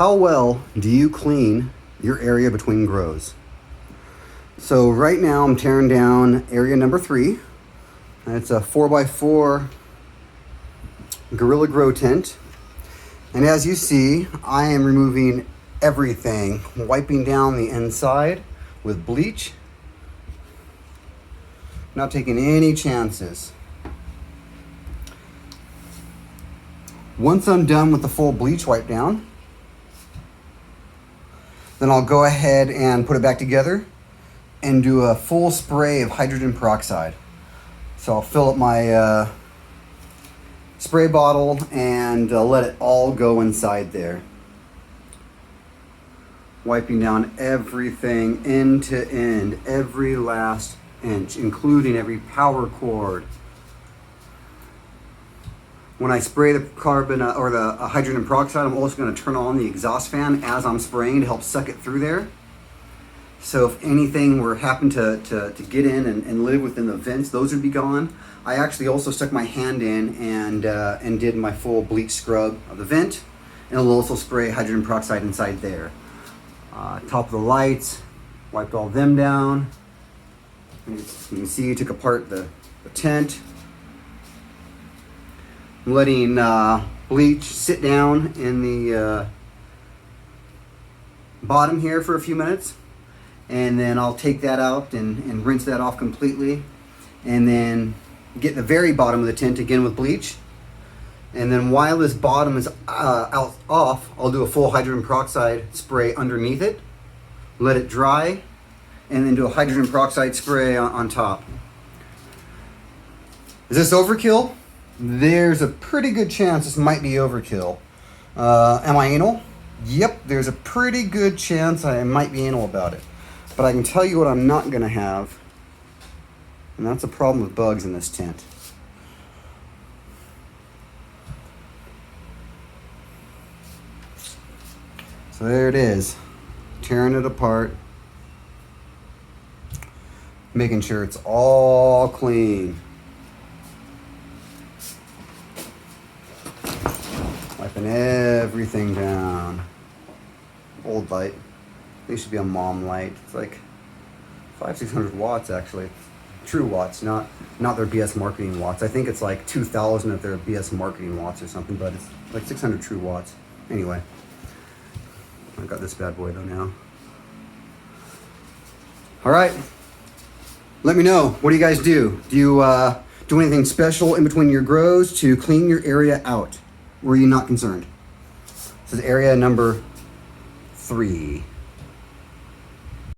How well do you clean your area between grows? So right now I'm tearing down area number 3. It's a 4x4 Gorilla Grow tent. And as you see, I am removing everything, wiping down the inside with bleach. Not taking any chances. Once I'm done with the full bleach wipe down, then I'll go ahead and put it back together and do a full spray of hydrogen peroxide. So I'll fill up my spray bottle and let it all go inside there. Wiping down everything end to end, every last inch, including every power cord. When I spray the carbon or the hydrogen peroxide, I'm also going to turn on the exhaust fan as I'm spraying to help suck it through there. So if anything were happen to get in and live within the vents, those would be gone. I actually also stuck my hand in and did my full bleach scrub of the vent, and I'll also spray hydrogen peroxide inside there. Top of the lights, wiped all them down. And you can see, took apart the tent. I'm letting bleach sit down in the bottom here for a few minutes, and then I'll take that out and rinse that off completely, and then get the very bottom of the tent again with bleach. And then while this bottom is off, I'll do a full hydrogen peroxide spray underneath it, let it dry, and then do a hydrogen peroxide spray on top. Is this overkill? There's a pretty good chance this might be overkill. Am I anal? Yep, there's a pretty good chance I might be anal about it. But I can tell you what I'm not going to have, and that's a problem with bugs in this tent. So there it is, tearing it apart, making sure it's all clean. Wiping everything down. Old light. They should be a mom light. It's like 500-600 watts actually. True watts, not their BS marketing watts. I think it's like 2,000 of their BS marketing watts or something, but it's like 600 true watts. Anyway, I've got this bad boy though now. All right, let me know. What do you guys do? Do you do anything special in between your grows to clean your area out? Were you not concerned? This is area number 3.